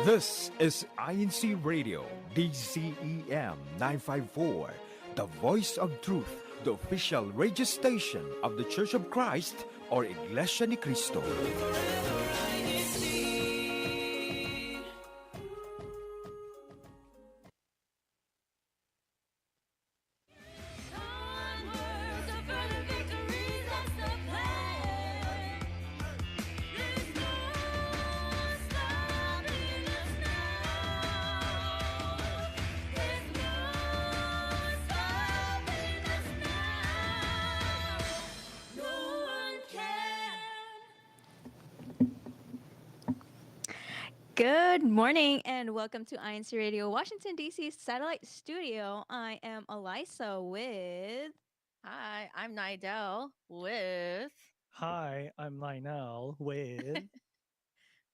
This is INCRadio, DCEM 954, the voice of truth, the official radio station of the Church of Christ or Iglesia ni Cristo. Good morning and welcome to INCRadio Washington DC Satellite Studio. I am Elisa with Hi, I'm Nidell with Hi, I'm Lionel with.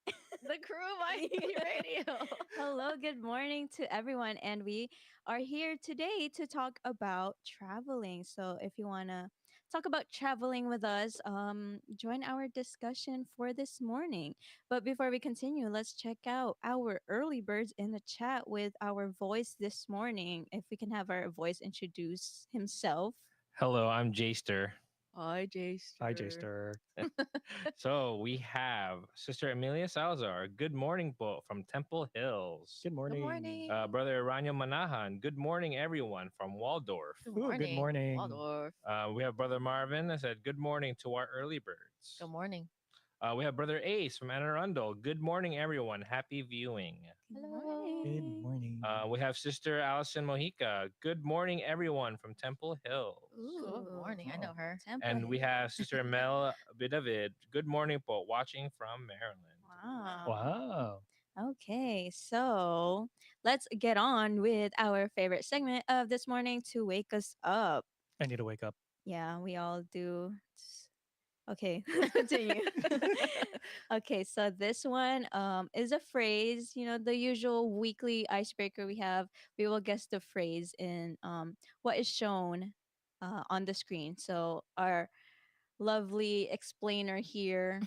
the crew of INCRadio. Hello, good morning to everyone, and we are here today to talk about traveling. So if you want to talk about traveling with us, join our discussion for this morning. But before we continue, let's check out our early birds in the chat with our voice this morning. If we can have our voice introduce himself. Hello, I'm Jaster. Hi, Jason. Hi, Jaster. So we have Sister Emilia Salazar. Good morning, po, from Temple Hills. Good morning. Good morning. Brother Ranyo Manahan. Good morning, everyone, from Waldorf. Ooh, good morning. Waldorf. We have Brother Marvin. I said good morning to our early birds. Good morning. We have Brother Ace from Anne Arundel. Good morning, everyone. Happy viewing. Hello. Good morning. We have Sister Allison Mojica. Good morning, everyone, from Temple Hills. Good morning. I know her. And we have Sister Mel Bidavid. Good morning, po, watching from Maryland. Wow. Wow. Okay, so let's get on with our favorite segment of this morning to wake us up. I need to wake up. Yeah, we all do. Okay, let's continue. Okay, so this one is a phrase, the usual weekly icebreaker we have. We will guess the phrase in what is shown on the screen. So our lovely explainer here.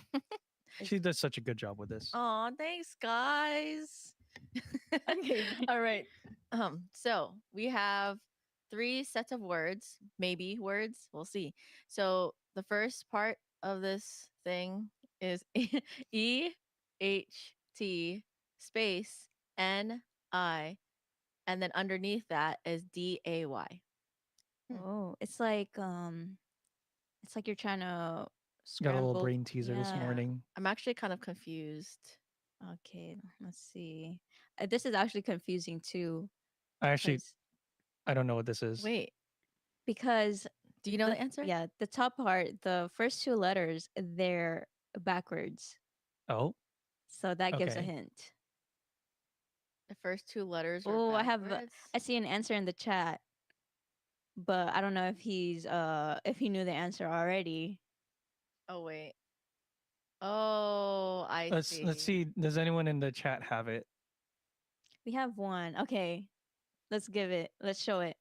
She does such a good job with this. Oh, thanks, guys. Okay. All right. So we have 3 sets of words, maybe words. We'll see. So the first part of this thing is EHT space NI, and then underneath that is DAY. Oh, it's like you're trying to Got a scramble. little brain teaser this Yeah. morning. I'm actually kind of confused. Okay, let's see. This is actually confusing too. I actually, 'cause- I don't know what this is. Wait, because do you know the answer? yeah, the top part, the first 2 letters, they're backwards. Oh, So that gives a Okay. hint. The first 2 letters are Oh, backwards. I see an answer in the chat. But I don't know if if he knew the answer already. Oh, wait. Oh, I let's see. Does anyone in the chat have it? We have one. Okay. Let's show it.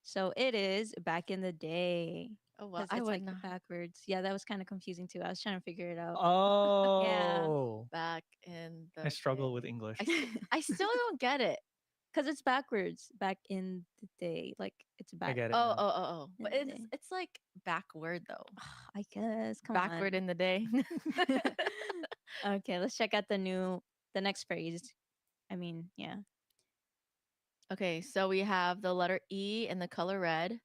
So it is back in the day. Oh, well, 'Cause I it's like wouldn't know. backwards. Yeah, that was kind of confusing too. I was trying to figure it out. Oh, Back in the I struggle day. with English. I still don't get it. Because it's backwards. Back in the day. Like it's back. I get it. Oh, now. oh. But In the it's like backward though. I guess. Come Backward in the day. on. Okay, let's check out the next phrase. I mean, yeah. Okay, so we have the letter E in the color red,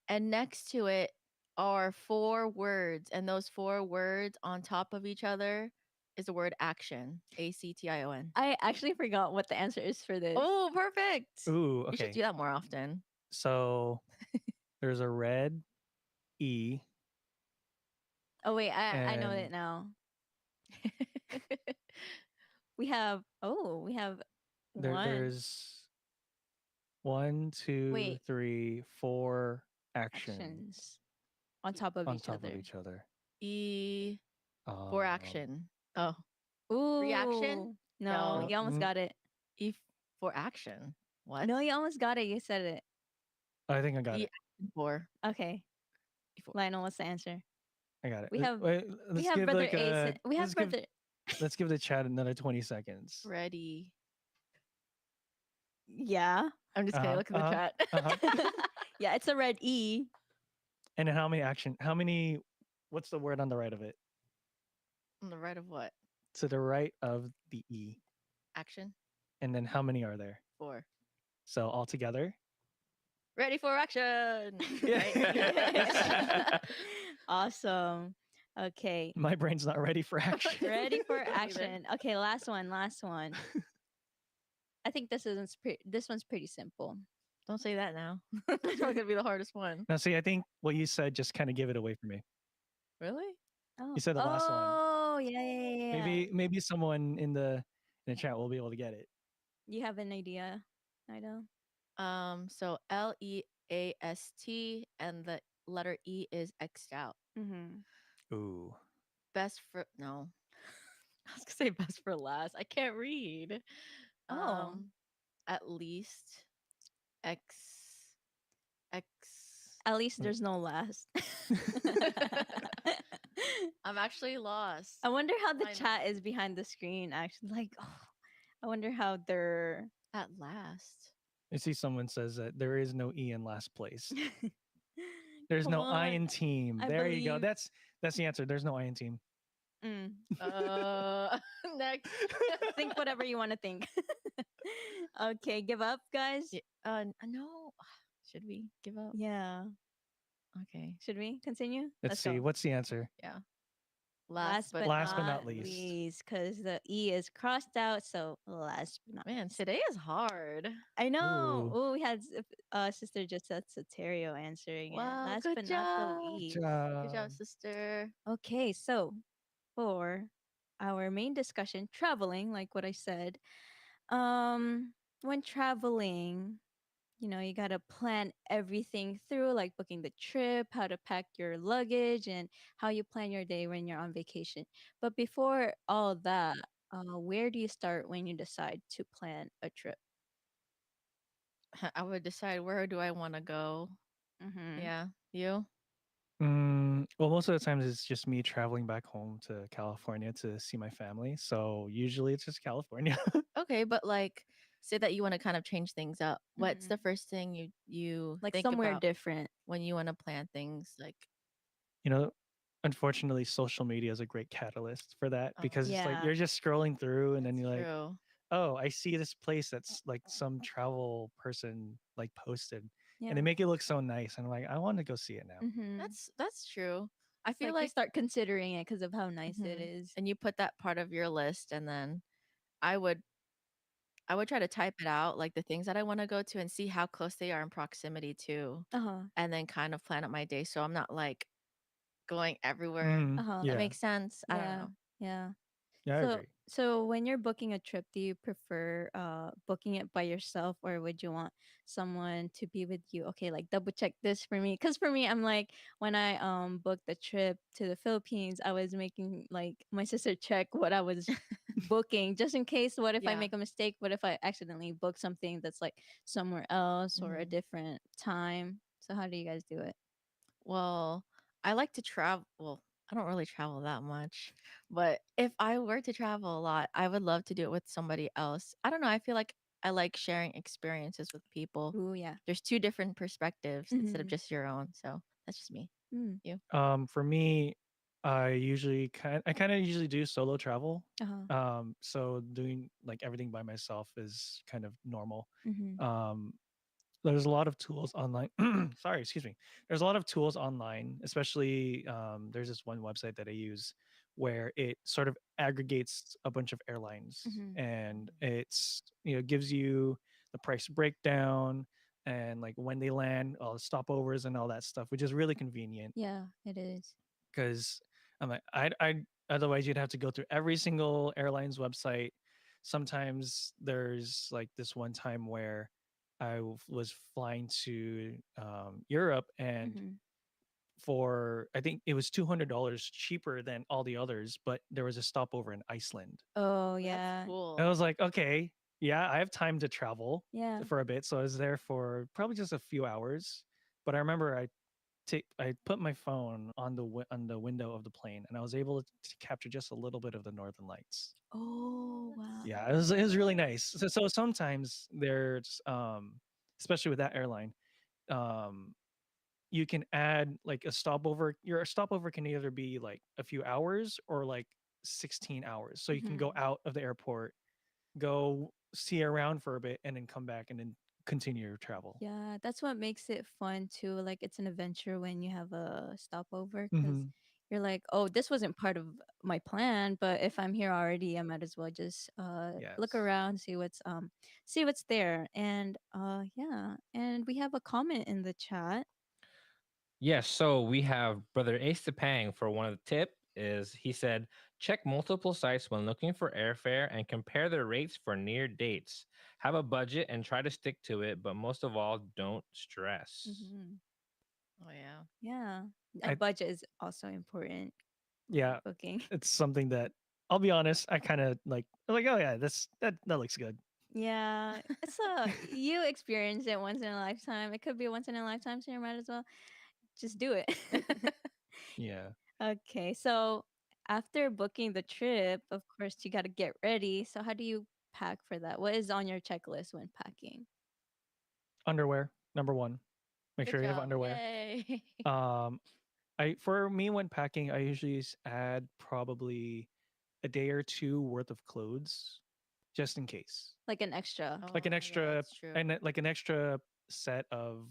and next to it are 4 words, and those 4 words on top of each other is the word action. ACTION. I actually forgot what the answer is for this. Oh, perfect. Ooh, You should okay. do that more often. So there's a red E. Oh wait, I know And- it now. We have one. There's 1, 2, Wait. 3, 4 actions actions on top of on each top other. of each other. E for action. Oh, Ooh. Reaction? No, No. you almost Mm. got it. E for action. What? No, you almost got it. You said it. I think I got E it. for. Okay. E for. Lionel, what's the answer? I got it. We have- Wait, We let's have give brother like Ace. We have let's give- brother. let's give the chat another 20 seconds. Ready. Yeah. I'm just kidding. Uh-huh. Look at the Uh-huh. chat. Uh-huh. Yeah, it's a red E. And then how many what's the word on the right of it? On the right of what? To the right of the E. Action. And then how many are there? 4. So altogether? Ready for action. Yeah. Right? Awesome. Okay. My brain's not ready for action. Ready for Me neither. action. Okay, last one, last one. I think this one's pretty simple. Don't say that now. That's probably gonna be the hardest one. Now, see, I think what you said just kind of gave it away for me. Really? Oh, You said the last one. oh, yeah, yeah, yeah, yeah. Maybe someone in the chat will be able to get it. You have an idea, Nido? So LEAST and the letter E is X'd out. Mm-hmm. Ooh. Best for no. I was gonna say best for last. I can't read. Oh. At least X X. At least there's no last. I'm actually lost. I wonder how the I know. chat is behind the screen. Actually, like, oh, I wonder how they're. At last. I see someone says that there is no E in last place. There's Come no I in on. team. I There you go. believe. That's the answer. There's no I in team. Mm. Next. Think whatever you want to think. Okay, give up, guys. No. Should we give up? Yeah. Okay. Should we continue? Let's see. go. What's the answer? Yeah. Last but not least, because the E is crossed out. So last but not Man, least. today is hard. I know. Ooh. Oh, we had sister just said Soterio answering it. Wow, Last good but not the job. least. Good job, sister. Okay, so for our main discussion, traveling, like what I said, when traveling, you got to plan everything through, like booking the trip, how to pack your luggage, and how you plan your day when you're on vacation. But before all that, where do you start when you decide to plan a trip? I would decide where do I want to go. Mm-hmm. Yeah. You? Well, most of the times it's just me traveling back home to California to see my family. So usually it's just California. Okay, but like say that you want to kind of change things up. What's the Mhm. first thing you Like think somewhere about different. when you want to plan things like you know, unfortunately, social media is a great catalyst for that because it's like Yeah. you're just scrolling through and then that's you're like, true. oh, I see this place that's like some travel person like posted and Yeah. they make it look so nice. And I'm like, I want to go see it now. Mm-hmm. That's true. I It's feel like you like start considering it because of how nice it Mhm. is. And you put that part of your list and then I would I would try to type it out like the things that I want to go to and see how close they are in proximity to Uh-huh. and then kind of plan out my day so I'm not like going everywhere. Uh-huh. That Yeah. makes sense. I don't Yeah. know. Yeah. Yeah, I So agree. so when you're booking a trip, do you prefer booking it by yourself, or would you want someone to be with you? Okay, like double check this for me. Cause for me, I'm like when I booked the trip to the Philippines, I was making like my sister check what I was booking just in case. What if I Yeah. make a mistake? What if I accidentally book something that's like somewhere else or a Mhm. different time? So how do you guys do it? Well, I like to travel. Well, I don't really travel that much, but if I were to travel a lot, I would love to do it with somebody else. I don't know. I feel like I like sharing experiences with people. Ooh, yeah. There's two different perspectives instead of Mm-hmm. just your own. So that's just me. Mm. You? For me, I kind of usually do solo travel. Uh-huh. So doing like everything by myself is kind of normal. Mm-hmm. Um, there's a lot of tools online. Sorry, excuse me. There's a lot of tools online, especially there's this one website that I use where it sort of aggregates a bunch of airlines Mm-hmm. and it's gives you the price breakdown and like when they land, all the stopovers and all that stuff, which is really convenient Yeah, it is. because I'm like I otherwise you'd have to go through every single airline's website. Sometimes there's like this one time where was flying to Europe and Mm-hmm. for I think it was $200 cheaper than all the others, but there was a stopover in Iceland. Oh, That's yeah. And I cool. was like, okay, yeah, I have time to travel Yeah. for a bit, so I was there for probably just a few hours. But I remember I put my phone on on the window of the plane, and I was able to capture just a little bit of the northern lights. Oh, Oh, wow. that's Yeah, so it was really cool. nice. So sometimes there's especially with that airline, um you can add like a stopover. Your stopover can either be like a few hours or like 16 hours. So you can go Mhm. Mhm. out of the airport, go see around for a bit, and then come back and then continue your travel. Yeah, that's what makes it fun too. Like it's an adventure when you have a stopover because Hmm. you're like, oh, this wasn't part of my plan, but if I'm here already, I might as well just look Yes. around, see what's there. And yeah, and we have a comment in the chat. Yes, so we have Brother Ace Pang for one of the tip is he said check multiple sites when looking for airfare and compare the rates for near dates. Have a budget and try to stick to it, but most of all, don't stress. Hmm. Oh yeah. Yeah, a I budget is also important when Yeah, booking. it's something that I'll be honest, I kind of like. I'm like, oh yeah, that looks good. Yeah, so you experience it once in a lifetime. It could be a once in a lifetime, so you might as well just do it. Yeah. Okay, so after booking the trip, of course, you got to get ready. So, how do you pack for that? What is on your checklist when packing? Underwear, number one. Make Good sure you have job. underwear. Yay. Um, I for me when packing, I usually add probably a day or two worth of clothes just in case. Like an extra. Like an Oh, yeah, extra that's true. and like an extra set of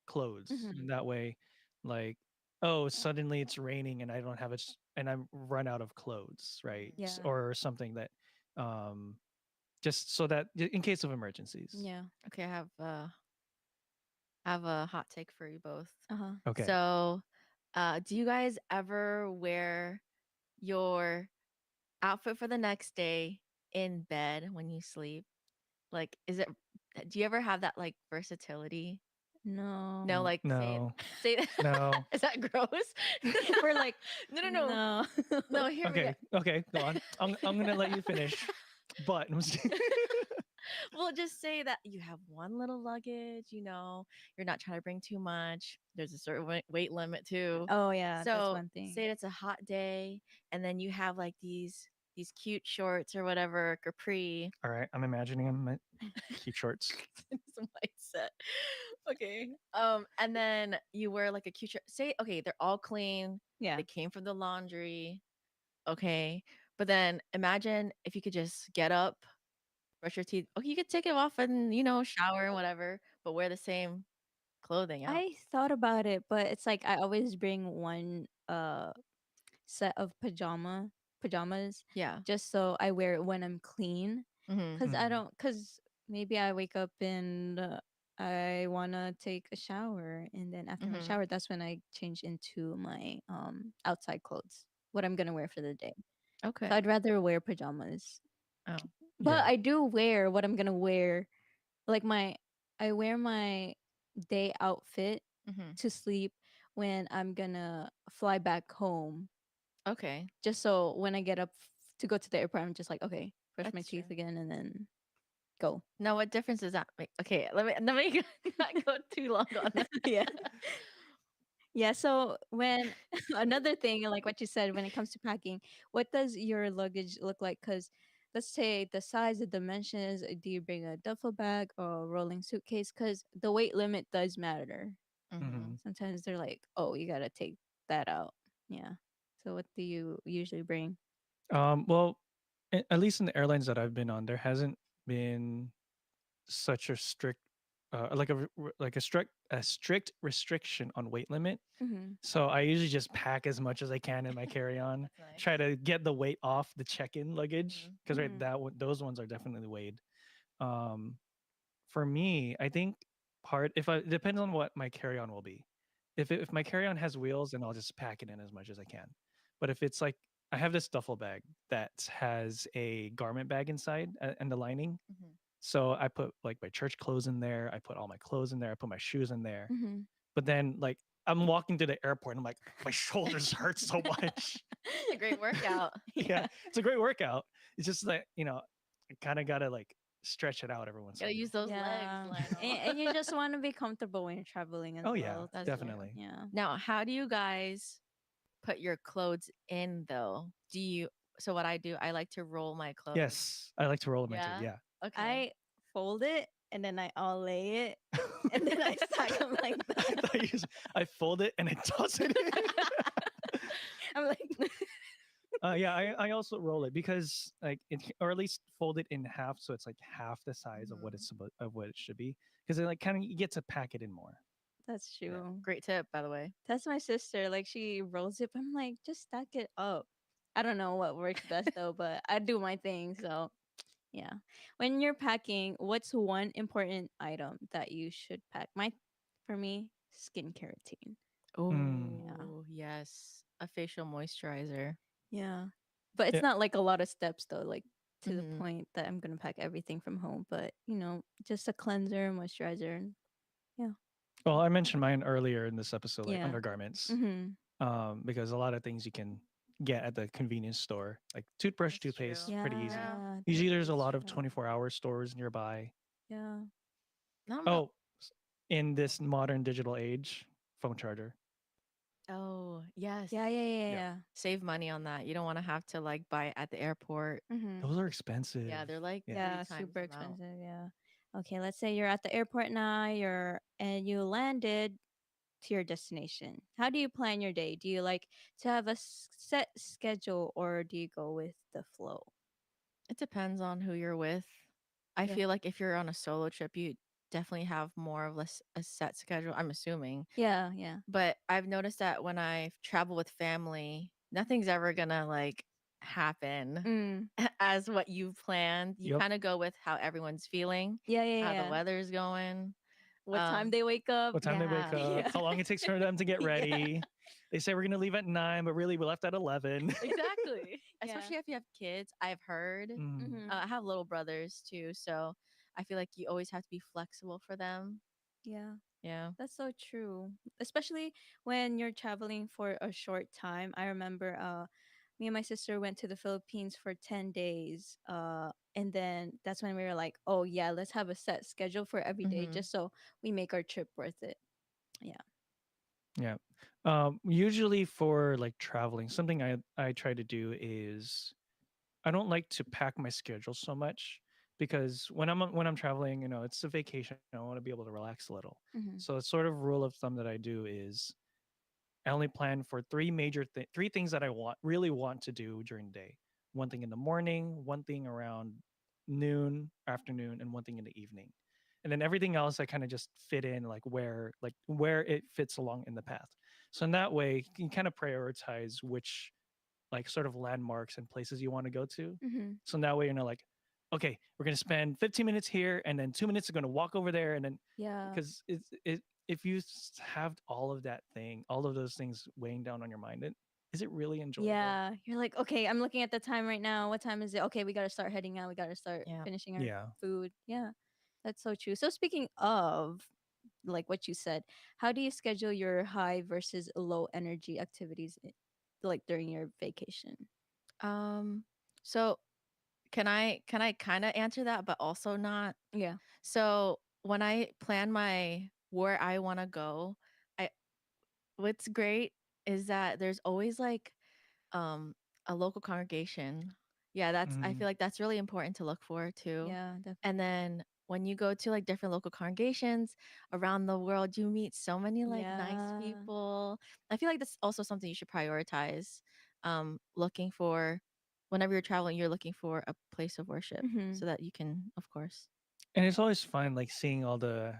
clothes. Hmm. And that way, like, oh, suddenly it's raining and I don't have and I'm run out of clothes, right? Mhm. Yeah. Or something that um just so that in case of emergencies. Yeah. Okay, I have a hot take for you both. Uh huh. Okay. So, do you guys ever wear your outfit for the next day in bed when you sleep? Like, do you ever have that like versatility? No. No, like No. say No. is that gross? We're like, No, no, no. no. No, hear me out. Okay. Okay, go on. I'm going to let you finish. But I'm just Well, just say that you have one little luggage, you're not trying to bring too much. There's a certain weight limit too. Oh, yeah. That's So, one thing. say it's a hot day and then you have like these cute shorts or whatever, capri. All right, I'm imagining him in cute shorts. Some white set. Okay. And then you wear like a cute shirt. Say, okay, they're all clean. Yeah. They came from the laundry. Okay. But then imagine if you could just get up, brush your teeth. Okay, you could take it off and, shower and whatever, but wear the same clothing out. I thought about it, but it's like I always bring one set of pajamas Yeah. just so I wear it when I'm clean. Mm-hmm. Cause I Mhm. don't, cause maybe I wake up and I wanna take a shower, and then after my Mm-hmm. shower, that's when I change into my outside clothes, what I'm gonna wear for the day. So Okay. I'd rather wear pajamas, Oh. but Yeah. I do wear what I'm gonna wear, like I wear my day outfit Mm-hmm. to sleep when I'm gonna fly back home, Okay. just so when I get up to go to the airport, I'm just like, okay, brush my That's true. teeth again and then go. Now, what difference does that make? Okay, let me not go too long on that. Yeah. Yeah. So when another thing, like what you said, when it comes to packing, what does your luggage look like? Because let's say the size, the dimensions. Do you bring a duffel bag or a rolling suitcase? Because the weight limit does matter. Mm-hmm. Mhm. Sometimes they're like, oh, you gotta take that out. Yeah. So what do you usually bring? Well, at least in the airlines that I've been on, there hasn't been such a strict, like a strict restriction on weight limit. Mm-hmm. So I usually just pack as much as I can in my carry-on, That's nice. try to get the weight off the check-in luggage Mm-hmm. because right Mm-hmm. those ones are definitely weighed. Um, for me, I think if I it depends on what my carry-on will be. If my carry-on has wheels, then I'll just pack it in as much as I can. But if it's like I have this duffel bag that has a garment bag inside and the lining, Mm-hmm. so I put like my church clothes in there, I put all my clothes in there, I put my shoes in there. Mm-hmm. But then like I'm walking to the airport and I'm like my shoulders hurt so much. It's a great workout. Yeah, Yeah. it's a great workout. It's just that, I kind of got to like stretch it out every once in a Gotta use while. those legs, Yeah. Lionel. And you just want to be comfortable when you're traveling as Oh yeah, well That's too. true. definitely. Yeah. Now, how do you guys put your clothes in though? Do you so what I do, I like to roll my clothes. Yes, I like to roll in my too. Yeah. Yeah. Okay. I fold it and then I all lay it and then I stack them like that. I fold it and I toss it in. I'm like, Yeah, I also roll it because like or at least fold it in half so it's like half the size of what Mhm. it's of what it should be because it like kind of you get to pack it in more. that's Yeah. true. Great tip, by the way. That's my sister. Like she rolls it, but I'm like, just stack it up. I don't know what works best though, but I do my thing. So yeah. When you're packing, what's one important item that you should pack? For me, skincare routine. Mm. Yeah. Oh, yes. A facial moisturizer. Yeah. But it's Yeah. not like a lot of steps though, like to the Mhm. point that I'm gonna pack everything from home. But just a cleanser, moisturizer, and yeah. Well, I mentioned mine earlier in this episode, like Yeah. undergarments, Mm-hmm. because a lot of things you can get at the convenience store, like toothbrush, That's true. toothpaste, pretty easy. Yeah. Yeah, Usually, there's a that's lot of true. 24-hour stores nearby. Yeah. Not about Oh, in this modern digital age, phone charger. Oh, yes. Yeah, yeah, yeah, Yeah, yeah. Save money on that. You don't want to have to like buy it at the airport. Mm-hmm. those are expensive. Yeah, they're like Yeah. three Yeah, times super the amount. expensive. Yeah. Okay, let's say you're at the airport now, and you landed to your destination. How do you plan your day? Do you like to have a set schedule or do you go with the flow? It depends on who you're with. I Yeah. feel like if you're on a solo trip, you definitely have more of a set schedule, I'm assuming. Yeah, yeah. But I've noticed that when I travel with family, nothing's ever gonna like happen Mm. as what you planned. You Yep. kind of go with how everyone's feeling, Yeah, yeah, how the yeah. weather's going. What time Um, they wake up? What time they wake yeah, up? Yeah. How long it takes for them to get Yeah. ready? They say we're gonna leave at 9, but really we left at 11. exactly. Yeah. Especially if you have kids. I've heard. Mm. Mm-hmm. I have little brothers too, so I feel like you always have to be flexible for them. Yeah. Yeah. That's so true. Especially when you're traveling for a short time. I remember me and my sister went to the Philippines for 10 days. And then that's when we were like, "Oh yeah, let's have a set schedule for every day Hmm. just so we make our trip worth it." Yeah. Yeah. Usually for like traveling, something I try to do is I don't like to pack my schedule so much because when I'm traveling, it's a vacation. I want to be able to relax a little. Mhm. So it's sort of rule of thumb that I do is I only plan for three things that I really want to do during the day. One thing in the morning, one thing around noon, afternoon, and one thing in the evening. And then everything else I kind of just fit in like where it fits along in the path. So in that way, you can kind of prioritize which like sort of landmarks and places you want to go to. Mhm. So in that way you're not like, okay, we're gonna spend 15 minutes here and then 2 minutes are gonna walk over there and then Yeah. because if you have all of those things weighing down on your mind, is it really enjoyable? Yeah. You're like, "Okay, I'm looking at the time right now. What time is it? Okay, we got to start heading out. We got to start Yeah. finishing our Yeah. food." Yeah. That's so true. So speaking of like what you said, how do you schedule your high versus low energy activities like during your vacation? Um, so can I kind of answer that, but also not? Yeah. So when I plan my where I want to go, I what's great is that there's always like um a local congregation. Yeah, that's I Mm, feel like that's really important to look for too. Yeah, And definitely. then when you go to like different local congregations around the world, you meet so many like nice Yeah. people. I feel like that's also something you should prioritize. Looking for whenever you're traveling, you're looking for a place of worship Mhm. so that you can, of course. and it's always fun like seeing all the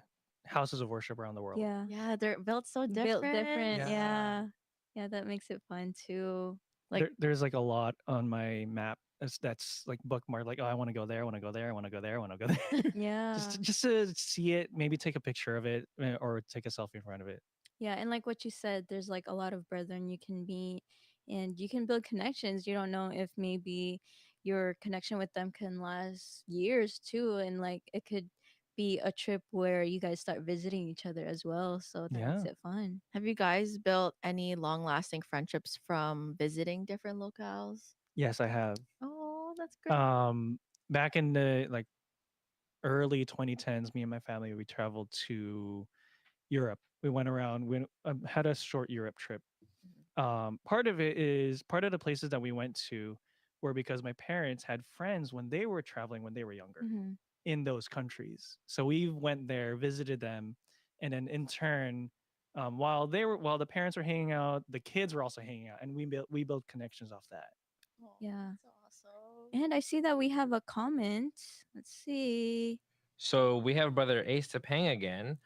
houses of worship around the world. Yeah. Yeah, they're built so Built different. different. Yeah. Yeah. Yeah, that makes it fun too. Like, There's like a lot on my map that's like bookmarked like, oh, I want to go there, I want to go there, I want to go there, I want to go there. just Yeah. to, just to see it, maybe take a picture of it, or take a selfie in front of it. Yeah, and like what you said, there's like a lot of brethren you can meet and you can build connections. You don't know if maybe your connection with them can last years too. And like it could be a trip where you guys start visiting each other as well. So that makes Yeah. it fun. have you guys built any long-lasting friendships from visiting different locales? Yes, I have. Oh, that's great. Um, back in the like early 2010s, me and my family, we traveled to Europe. We went around, we had a short Europe trip. Part of the places that we went to were because my parents had friends when they were traveling when they were younger Mm-hmm. in those countries. So we went there, visited them, and then in turn, while the parents were hanging out, the kids were also hanging out, and we built connections off that. Oh, Yeah. that's awesome. And I see that we have a comment. Let's see. So we have brother Ace Tapang again.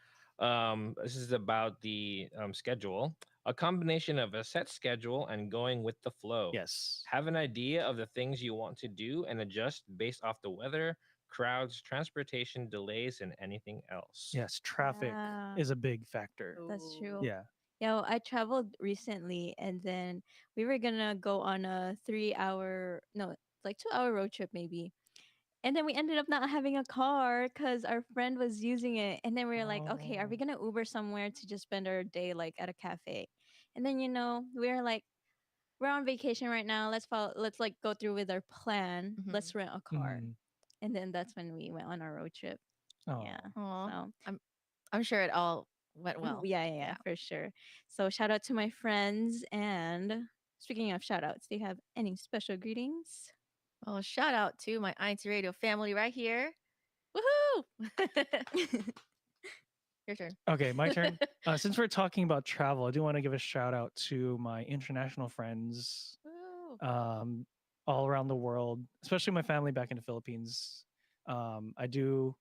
This is about the schedule. A combination of a set schedule and going with the flow. Yes. Have an idea of the things you want to do and adjust based off the weather, crowds, transportation, delays, and anything else. Yes, traffic Yeah, is a big factor. that's Ooh. true. Yeah. Yeah, well, I traveled recently and then we were gonna go on a 3 hour, no, like 2 hour road trip maybe. And then we ended up not having a car because our friend was using it. And then we were like, okay, are we Oh. gonna Uber somewhere to just spend our day like at a cafe? And then we were like, we're on vacation right now. Let's like go through with our plan. Let's rent a car. Mm. And then that's when we went on our road trip. Oh. Yeah. Aw. So I'm sure it all went well. yeah, for sure. So shout out to my friends. And speaking of shout outs, do you have any special greetings? Well, shout out to my INCRadio family right here. Woohoo! Your turn. Okay, my turn. Since we're talking about travel, I do want to give a shout out to my international friends Woo. um, all around the world, especially my family back in the Philippines. I do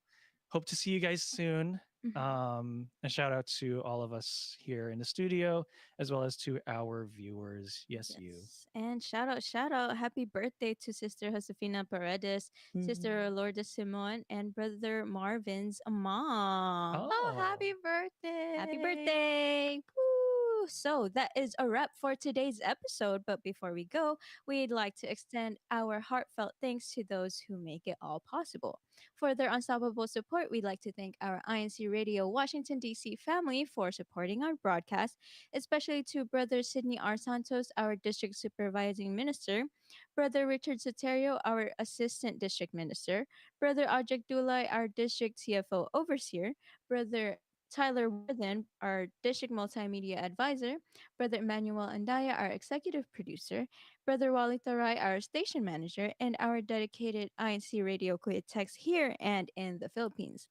hope to see you guys soon. And shout out to all of us here in the studio, as well as to our viewers. Yes, you. Yes. And shout out, happy birthday to Sister Josefina Paredes, Sister Lourdes Simon, and Brother Marvin's mom. Oh, Oh, happy birthday. Happy birthday! Woo! So that is a wrap for today's episode. But before we go, we'd like to extend our heartfelt thanks to those who make it all possible. For their unstoppable support, we'd like to thank our INC Radio Washington, D.C. family for supporting our broadcast, especially to Brother Sidney R. Santos, our district supervising minister, Brother Richard Soterio, our assistant district minister, Brother Ajak Dulay, our district CFO overseer, Brother Tyler Worthen, our district multimedia advisor, Brother Emmanuel Andaya, our executive producer, Brother Wally Taray, our station manager, and our dedicated INC radio Kuya techs here and in the Philippines.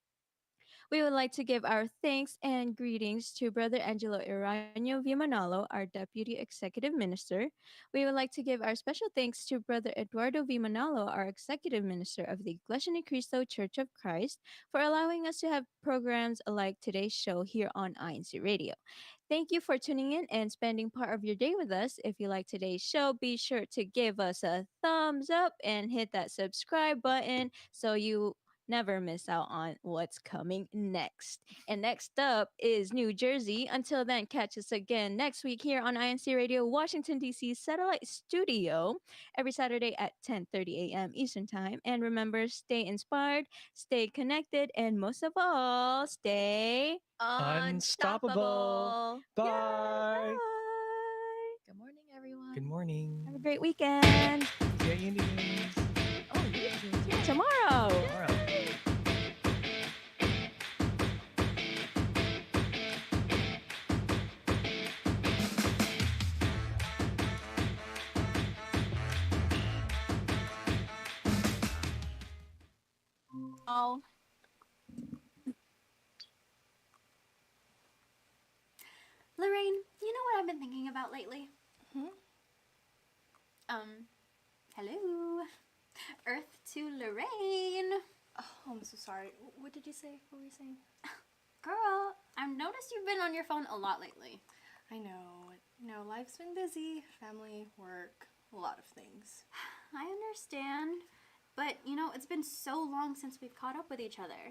We would like to give our thanks and greetings to Brother Angelo Irano Vimanalo, our Deputy Executive Minister. We would like to give our special thanks to Brother Eduardo Vimanalo, our Executive Minister of the Iglesianicristo Church of Christ, for allowing us to have programs like today's show here on INC Radio. Thank you for tuning in and spending part of your day with us. If you like today's show, be sure to give us a thumbs up and hit that subscribe button so you never miss out on what's coming next. And next up is New Jersey. Until then, catch us again next week here on INC Radio, Washington, D.C. Satellite Studio, every Saturday at 10:30 a.m. Eastern Time. And remember, stay inspired, stay connected, and most of all, stay unstoppable. Unstoppable. Bye. bye. Good morning, everyone. Good morning. Have a great weekend. Yeah, Indians. Oh, yeah. Tomorrow. Tomorrow. Oh. Lorraine, you know what I've been thinking about lately? Hello. Earth to Lorraine. Oh, I'm so sorry. What did you say? What were you saying? Girl, I've noticed you've been on your phone a lot lately. I know. Life's been busy. Family, work, a lot of things. I understand. But, it's been so long since we've caught up with each other.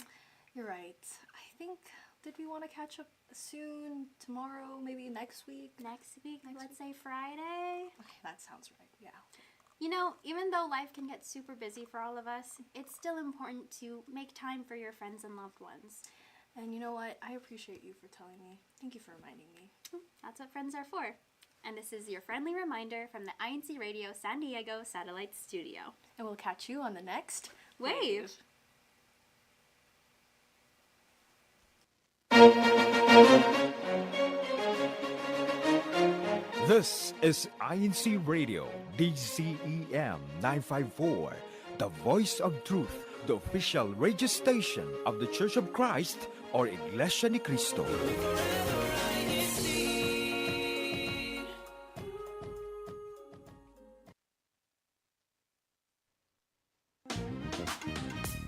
You're right. I think, did we want to catch up soon? Tomorrow? Maybe next week? Next week, let's say Friday. Okay, that sounds right. Yeah. Even though life can get super busy for all of us, it's still important to make time for your friends and loved ones. And you know what? I appreciate you for telling me. Thank you for reminding me. That's what friends are for. And this is your friendly reminder from the INC Radio San Diego Satellite Studio. And we'll catch you on the next Wave. This is INCRadio, DCEM 954, the voice of truth, the official radio station of the Church of Christ or Iglesia ni Cristo.